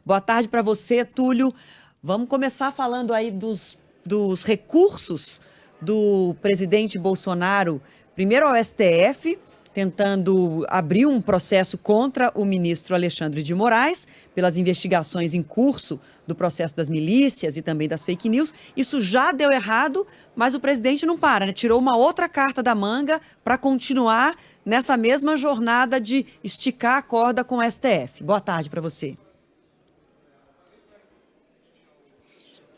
Boa tarde para você, Túlio. Vamos começar falando aí dos recursos do presidente Bolsonaro, primeiro ao STF, tentando abrir um processo contra o ministro Alexandre de Moraes, pelas investigações em curso do processo das milícias e também das fake news. Isso já deu errado, mas o presidente não para, né? Tirou uma outra carta da manga para continuar nessa mesma jornada de esticar a corda com o STF. Boa tarde para você.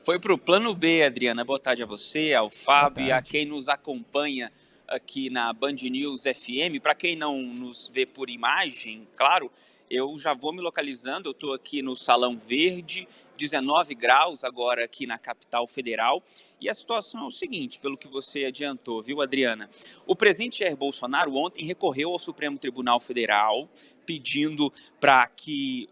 Foi para o plano B, Adriana. Boa tarde a você, ao Fábio e a quem nos acompanha aqui na Band News FM. Para quem não nos vê por imagem, claro, eu já vou me localizando. Eu estou aqui no Salão Verde, 19 graus agora aqui na capital federal. E a situação é o seguinte, pelo que você adiantou, viu, Adriana? O presidente Jair Bolsonaro ontem recorreu ao Supremo Tribunal Federal, pedindo para que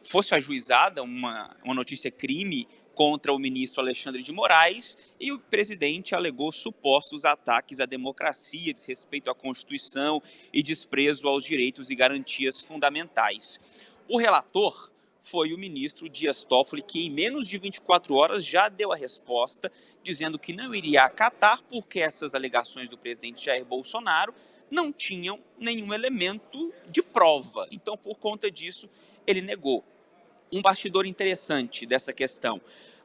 fosse ajuizada uma notícia crime contra o ministro Alexandre de Moraes, e o presidente alegou supostos ataques à democracia, desrespeito à Constituição e desprezo aos direitos e garantias fundamentais. O relator foi o ministro Dias Toffoli, que em menos de 24 horas já deu a resposta, dizendo que não iria acatar porque essas alegações do presidente Jair Bolsonaro não tinham nenhum elemento de prova. Então, por conta disso, ele negou. Um bastidor interessante dessa questão.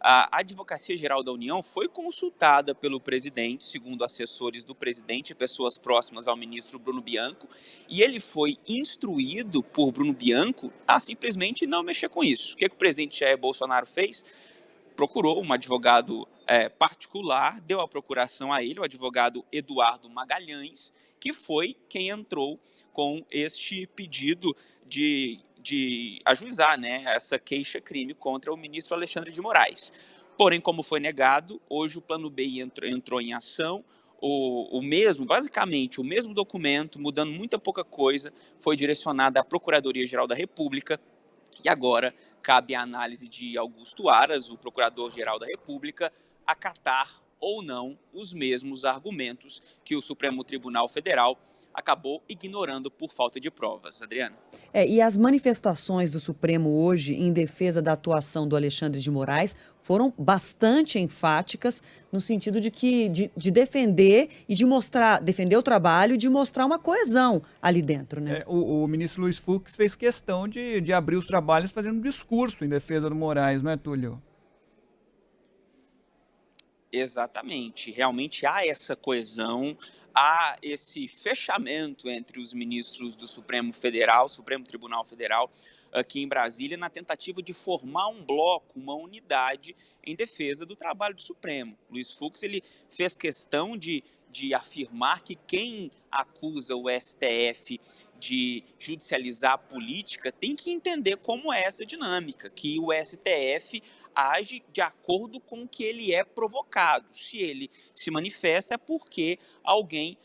A Advocacia Geral da União foi consultada pelo presidente, segundo assessores do presidente e pessoas próximas ao ministro Bruno Bianco, e ele foi instruído por Bruno Bianco a simplesmente não mexer com isso. O que o presidente Jair Bolsonaro fez? Procurou um advogado particular, deu a procuração a ele, o advogado Eduardo Magalhães, que foi quem entrou com este pedido de ajuizar, né, essa queixa-crime contra o ministro Alexandre de Moraes. Porém, como foi negado, hoje o plano B entrou em ação. Basicamente, o mesmo documento, mudando muita pouca coisa, foi direcionado à Procuradoria-Geral da República e agora cabe a análise de Augusto Aras, o Procurador-Geral da República, acatar ou não os mesmos argumentos que o Supremo Tribunal Federal acabou ignorando por falta de provas. Adriana? E as manifestações do Supremo hoje em defesa da atuação do Alexandre de Moraes foram bastante enfáticas no sentido de defender e de mostrar, defender o trabalho e de mostrar uma coesão ali dentro, né? O ministro Luiz Fux fez questão de abrir os trabalhos fazendo um discurso em defesa do Moraes, não é, Túlio? Exatamente. Realmente há essa coesão, há esse fechamento entre os ministros do Supremo Tribunal Federal, aqui em Brasília, na tentativa de formar um bloco, uma unidade em defesa do trabalho do Supremo. Luiz Fux ele fez questão de afirmar que quem acusa o STF de judicializar a política tem que entender como é essa dinâmica, que o STF age de acordo com o que ele é provocado. Se ele se manifesta é porque alguém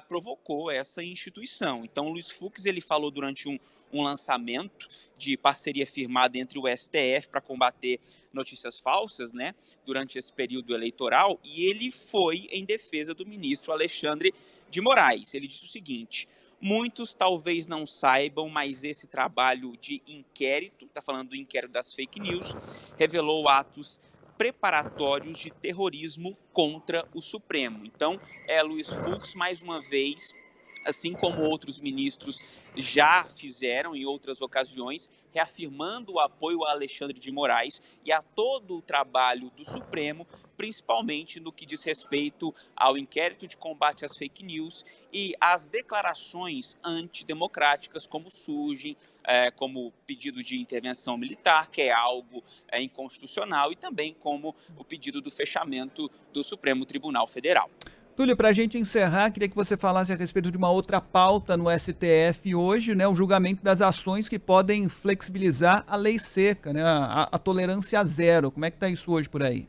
provocou essa instituição. Então, Luiz Fux ele falou durante um lançamento de parceria firmada entre o STF para combater notícias falsas, né, durante esse período eleitoral, e ele foi em defesa do ministro Alexandre de Moraes. Ele disse o seguinte: muitos talvez não saibam, mas esse trabalho de inquérito, está falando do inquérito das fake news, revelou atos preparatórios de terrorismo contra o Supremo. Então, Luiz Fux, mais uma vez, assim como outros ministros já fizeram em outras ocasiões, reafirmando o apoio a Alexandre de Moraes e a todo o trabalho do Supremo, principalmente no que diz respeito ao inquérito de combate às fake news e às declarações antidemocráticas, como surgem, como pedido de intervenção militar, que é algo inconstitucional, e também como o pedido do fechamento do Supremo Tribunal Federal. Túlio, para a gente encerrar, queria que você falasse a respeito de uma outra pauta no STF hoje, né, o julgamento das ações que podem flexibilizar a lei seca, né, a tolerância zero. Como é que está isso hoje por aí?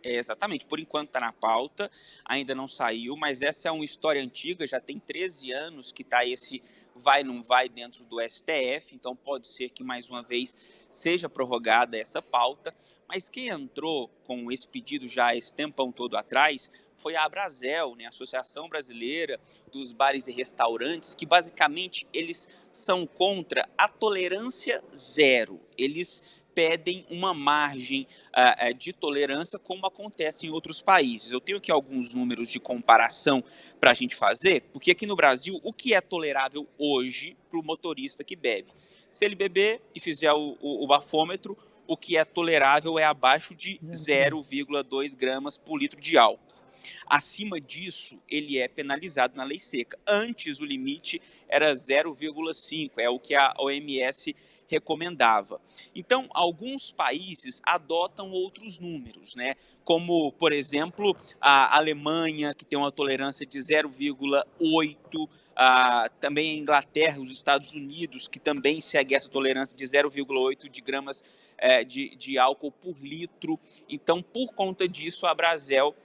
Exatamente, por enquanto está na pauta, ainda não saiu, mas essa é uma história antiga, já tem 13 anos que está esse vai não vai dentro do STF, então pode ser que mais uma vez seja prorrogada essa pauta, mas quem entrou com esse pedido já esse tempão todo atrás foi a Abrazel, né, a Associação Brasileira dos Bares e Restaurantes, que basicamente eles são contra a tolerância zero. Eles pedem uma margem de tolerância, como acontece em outros países. Eu tenho aqui alguns números de comparação para a gente fazer, porque aqui no Brasil, o que é tolerável hoje para o motorista que bebe? Se ele beber e fizer o bafômetro, o que é tolerável é abaixo de 0,2 gramas por litro de álcool. Acima disso, ele é penalizado na lei seca. Antes, o limite era 0,5, é o que a OMS recomendava. Então, alguns países adotam outros números, né? Como, por exemplo, a Alemanha, que tem uma tolerância de 0,8, também a Inglaterra, os Estados Unidos, que também segue essa tolerância de 0,8 de gramas de álcool por litro. Então, por conta disso, a Brasel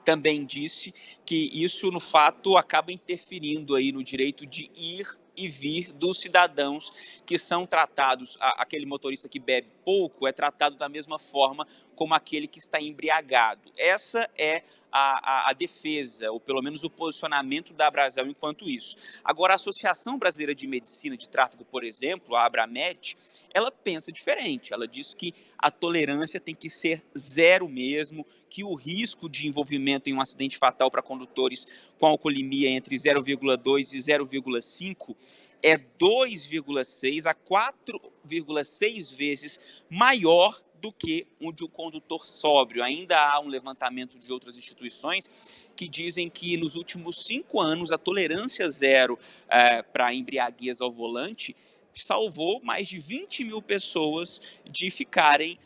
também disse que isso, no fato, acaba interferindo aí no direito de ir e vir dos cidadãos que são tratados, aquele motorista que bebe pouco é tratado da mesma forma como aquele que está embriagado. Essa é a defesa, ou pelo menos o posicionamento da Brasel enquanto isso. Agora, a Associação Brasileira de Medicina de Tráfego, por exemplo, a Abramed, ela pensa diferente. Ela diz que a tolerância tem que ser zero mesmo, que o risco de envolvimento em um acidente fatal para condutores com alcoolemia entre 0,2 e 0,5 é 2,6 a 4,6 vezes maior do que o de um condutor sóbrio. Ainda há um levantamento de outras instituições que dizem que nos últimos 5 anos a tolerância zero para embriaguez ao volante salvou mais de 20 mil pessoas de ficarem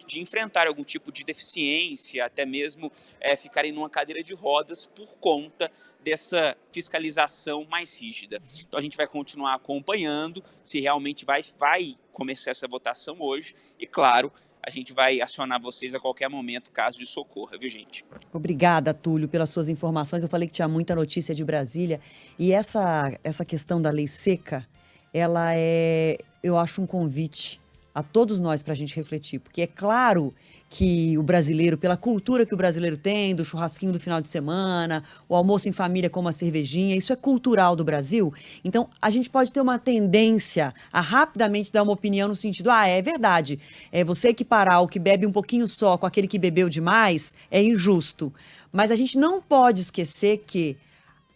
de enfrentar algum tipo de deficiência, até mesmo ficarem numa cadeira de rodas por conta dessa fiscalização mais rígida. Então a gente vai continuar acompanhando se realmente vai começar essa votação hoje e, claro, a gente vai acionar vocês a qualquer momento, caso de socorro, viu, gente? Obrigada, Túlio, pelas suas informações. Eu falei que tinha muita notícia de Brasília e essa questão da lei seca, ela eu acho um convite a todos nós para a gente refletir, porque é claro que o brasileiro, pela cultura que o brasileiro tem, do churrasquinho do final de semana, o almoço em família com uma cervejinha, isso é cultural do Brasil. Então, a gente pode ter uma tendência a rapidamente dar uma opinião no sentido, é verdade, você equiparar o que bebe um pouquinho só com aquele que bebeu demais é injusto. Mas a gente não pode esquecer que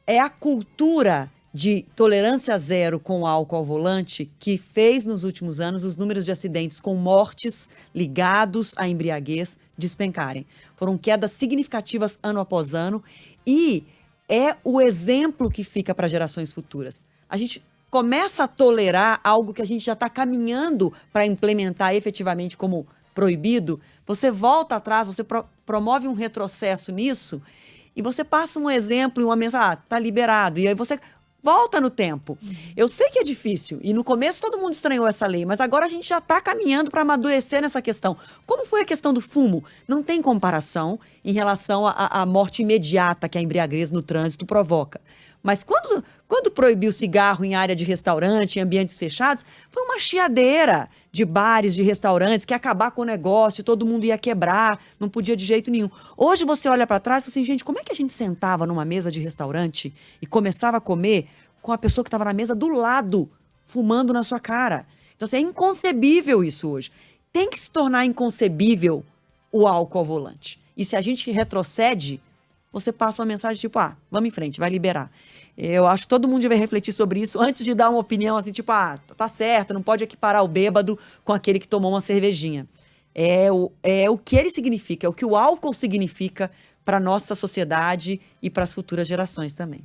é a cultura de tolerância zero com álcool ao volante que fez nos últimos anos os números de acidentes com mortes ligados à embriaguez despencarem. Foram quedas significativas ano após ano e é o exemplo que fica para gerações futuras. A gente começa a tolerar algo que a gente já está caminhando para implementar efetivamente como proibido, você volta atrás, você promove um retrocesso nisso e você passa um exemplo e uma mensagem, tá liberado, e aí você volta no tempo. Eu sei que é difícil, e no começo todo mundo estranhou essa lei, mas agora a gente já está caminhando para amadurecer nessa questão. Como foi a questão do fumo? Não tem comparação em relação à morte imediata que a embriaguez no trânsito provoca. Mas quando proibiu o cigarro em área de restaurante, em ambientes fechados, foi uma chiadeira de bares, de restaurantes, que ia acabar com o negócio, todo mundo ia quebrar, não podia de jeito nenhum. Hoje você olha para trás e fala assim, gente, como é que a gente sentava numa mesa de restaurante e começava a comer com a pessoa que estava na mesa do lado, fumando na sua cara? Então, assim, é inconcebível isso hoje. Tem que se tornar inconcebível o álcool ao volante. E se a gente retrocede, você passa uma mensagem tipo, vamos em frente, vai liberar. Eu acho que todo mundo deve refletir sobre isso antes de dar uma opinião assim, tipo, tá certo, não pode equiparar o bêbado com aquele que tomou uma cervejinha. É o que ele significa, é o que o álcool significa para a nossa sociedade e para as futuras gerações também.